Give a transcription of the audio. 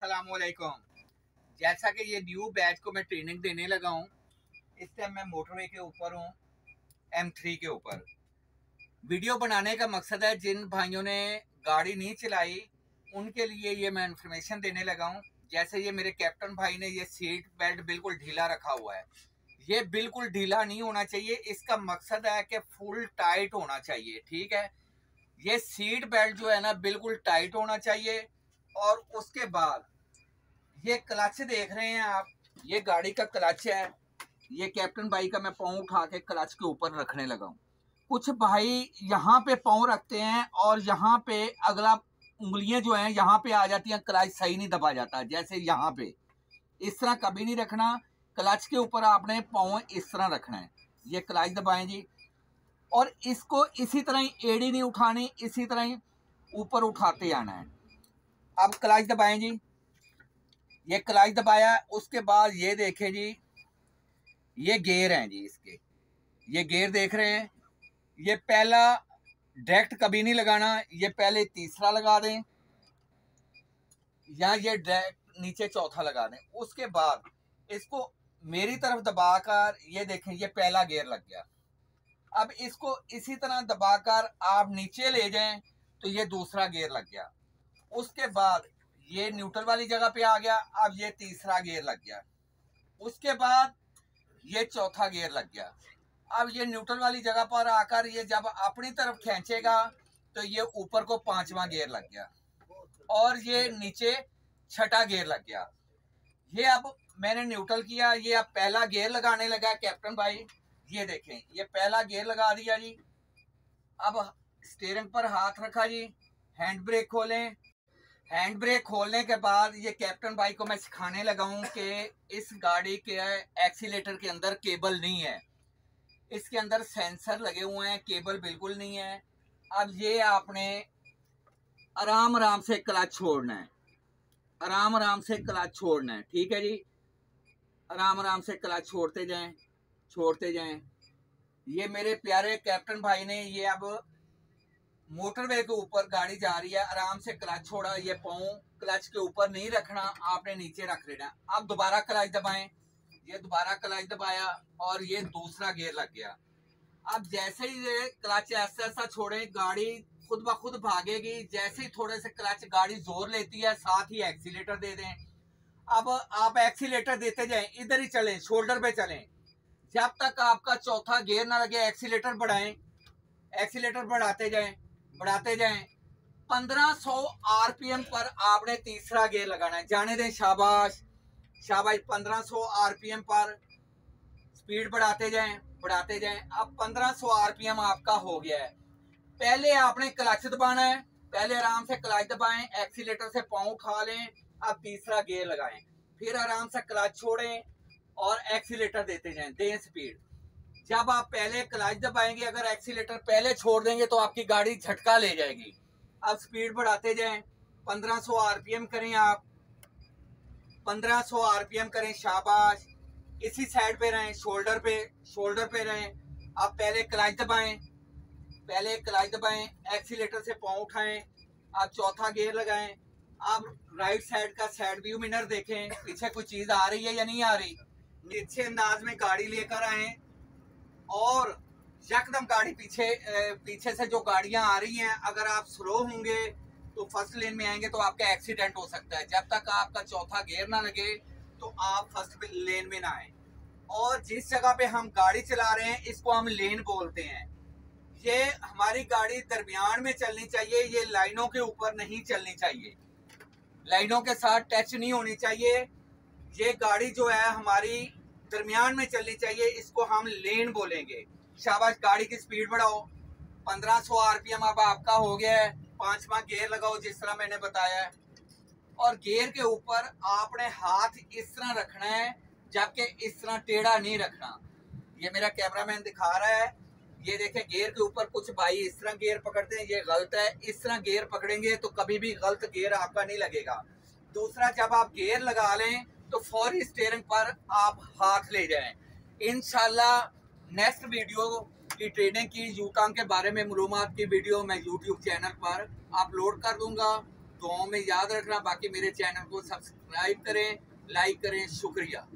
अस्सलामुअलैकुम। जैसा कि ये न्यू बैच को मैं ट्रेनिंग देने लगा हूँ, इस टाइम मैं मोटरवे के ऊपर हूँ, M3 के ऊपर। वीडियो बनाने का मकसद है जिन भाइयों ने गाड़ी नहीं चलाई उनके लिए ये मैं इंफॉर्मेशन देने लगा हूँ। जैसे ये मेरे कैप्टन भाई ने ये सीट बेल्ट बिल्कुल ढीला रखा हुआ है, ये बिल्कुल ढीला नहीं होना चाहिए। इसका मकसद है कि फुल टाइट होना चाहिए, ठीक है। ये सीट बेल्ट जो है ना बिल्कुल टाइट होना चाहिए। और उसके बाद ये क्लच देख रहे हैं आप, ये गाड़ी का क्लच है। ये कैप्टन भाई का मैं पाँव उठा के क्लच के ऊपर रखने लगा हूँ। कुछ भाई यहाँ पे पाँव रखते हैं और यहाँ पे अगला उंगलियां जो हैं यहाँ पे आ जाती हैं, क्लच सही नहीं दबा जाता। जैसे यहाँ पे इस तरह कभी नहीं रखना, क्लच के ऊपर आपने पाँव इस तरह रखना है। ये क्लच दबाएं जी, और इसको इसी तरह ही एड़ी नहीं उठानी, इसी तरह ही ऊपर उठाते आना है। अब क्लच दबाएं जी, ये क्लच दबाया। उसके बाद ये देखें जी, ये गेयर हैं जी इसके, ये गेयर देख रहे हैं। ये पहला डायरेक्ट कभी नहीं लगाना, ये पहले तीसरा लगा दें या ये डायरेक्ट नीचे चौथा लगा दें। उसके बाद इसको मेरी तरफ दबाकर ये देखें, ये पहला गेयर लग गया। अब इसको इसी तरह दबाकर आप नीचे ले जाएं तो ये दूसरा गेयर लग गया। उसके बाद ये न्यूट्रल वाली जगह पे आ गया, अब ये तीसरा गेयर लग गया। उसके बाद ये चौथा गेयर लग गया। अब ये न्यूट्रल वाली जगह पर आकर ये जब अपनी तरफ खींचेगा तो ये ऊपर को पांचवा गेयर लग गया और ये नीचे छठा गेयर लग गया। ये अब मैंने न्यूट्रल किया, ये अब पहला गेयर लगाने लगा कैप्टन भाई। ये देखें, ये पहला गेयर लगा दिया जी। अब स्टीयरिंग पर हाथ रखा जी, हैंड ब्रेक खोलें। हैंड ब्रेक खोलने के बाद ये कैप्टन भाई को मैं सिखाने लगा हूँ कि इस गाड़ी के एक्सीलेटर के अंदर केबल नहीं है, इसके अंदर सेंसर लगे हुए हैं, केबल बिल्कुल नहीं है। अब ये आपने आराम आराम से क्लच छोड़ना है, आराम आराम से क्लच छोड़ना है, ठीक है जी। आराम आराम से क्लच छोड़ते जाएं, छोड़ते जाएं। ये मेरे प्यारे कैप्टन भाई ने ये अब मोटरवे के ऊपर गाड़ी जा रही है, आराम से क्लच छोड़ा। ये पाँव क्लच के ऊपर नहीं रखना, आपने नीचे रख लेना। अब दोबारा क्लच दबाएं, ये दोबारा क्लच दबाया और ये दूसरा गियर लग गया। अब जैसे ही ये क्लच ऐसा ऐसा छोड़े, गाड़ी खुद ब खुद भागेगी। जैसे ही थोड़े से क्लच गाड़ी जोर लेती है, साथ ही एक्सीलेटर दे दें। अब आप एक्सीलेटर देते जाएं, इधर ही चलें, शोल्डर पे चलें। जब तक आपका चौथा गियर ना लगे एक्सीलेटर बढ़ाएं, एक्सीलेटर बढ़ाते जाएं, बढ़ाते जाएं। 1500 आरपीएम पर आपने तीसरा गियर लगाना है। जाने दें, शाबाश शाबाश। 1500 आरपीएम पर स्पीड बढ़ाते जाएं, बढ़ाते जाएं। अब 1500 आरपीएम आपका हो गया है। पहले आपने क्लच दबाना है, पहले आराम से क्लच दबाएं, एक्सीलेटर से पाँव उठा लें। अब तीसरा गियर लगाएं, फिर आराम से क्लच छोड़ें और एक्सीलेटर देते जाएं, दें स्पीड। जब आप पहले क्लच दबाएंगे, अगर एक्सीलेटर पहले छोड़ देंगे तो आपकी गाड़ी झटका ले जाएगी। अब स्पीड बढ़ाते जाएं, 1500 आरपीएम करें आप, 1500 आरपीएम करें, शाबाश। इसी साइड पे रहें, शोल्डर पे रहें। अब पहले क्लच दबाएं, पहले क्लच दबाएं, एक्सीलेटर से पाँव उठाएं। अब चौथा गियर लगाएं। अब राइट साइड का साइड व्यू मिरर देखें, पीछे कोई चीज आ रही है या नहीं आ रही। नीचे अंदाज में गाड़ी लेकर आए और यकदम गाड़ी पीछे से जो गाड़ियां आ रही हैं, अगर आप स्लो होंगे तो फर्स्ट लेन में आएंगे तो आपका एक्सीडेंट हो सकता है। जब तक आपका चौथा गियर ना लगे तो आप फर्स्ट लेन में ना आए। और जिस जगह पे हम गाड़ी चला रहे हैं इसको हम लेन बोलते हैं। ये हमारी गाड़ी दरमियान में चलनी चाहिए, ये लाइनों के ऊपर नहीं चलनी चाहिए, लाइनों के साथ टच नहीं होनी चाहिए। ये गाड़ी जो है हमारी दरमियान में चलनी चाहिए, इसको हम लेन बोलेंगे। शाबाश, गाड़ी की स्पीड बढ़ाओ। 1500 आरपीएम अब आपका हो गया है। पांचवा गियर लगाओ जिस तरह मैंने बताया है, और गियर के ऊपर आपने हाथ इस तरह रखना है, जबकि इस तरह टेढ़ा नहीं रखना। ये मेरा कैमरामैन दिखा रहा है, ये देखें, गियर के ऊपर कुछ भाई इस तरह गियर पकड़ते हैं, ये गलत है। इस तरह गियर पकड़ेंगे तो कभी भी गलत गियर आपका नहीं लगेगा। दूसरा, जब आप गियर लगा लें तो फौरी स्टीयरिंग पर आप हाथ ले जाएं। इंशाल्लाह नेक्स्ट वीडियो की ट्रेनिंग की, यूटर्न के बारे में मालूमात की वीडियो मैं यूट्यूब चैनल पर अपलोड कर दूंगा। दुआओं में याद रखना। बाकी मेरे चैनल को सब्सक्राइब करें, लाइक करें। शुक्रिया।